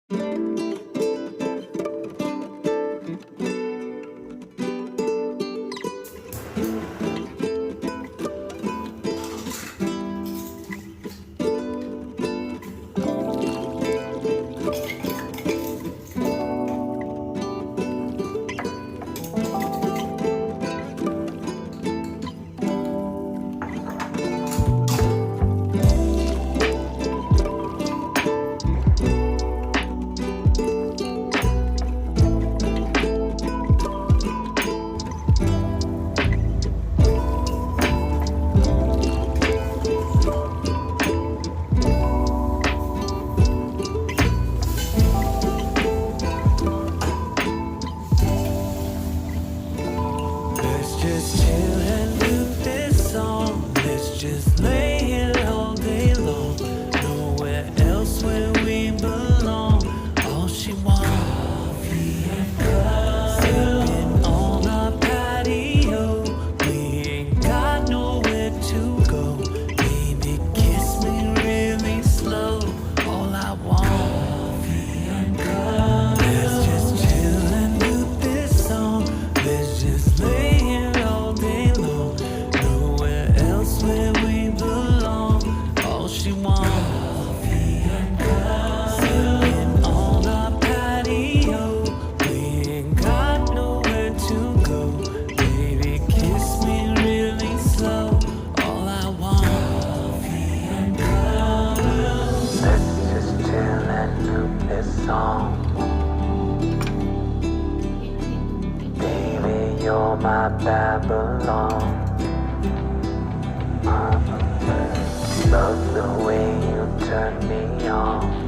Let's just chill and do this song. Let's just lay here all day long. Nowhere else where we belong. All she wants, coffee and cups. Sitting on our patio. We ain't got nowhere to go. Baby, kiss me really slow. All I want, coffee and cups. Let's just chill and do this song. Let's just lay here all day long. Nowhere else where we belong. All she wants, coffee and cups. Sitting on our patio. We ain't got nowhere to go. Baby, kiss me really slow. All I want, coffee and cups. Let's just chill and do this song. Baby, you're my Babylon. Love the way you turn me on.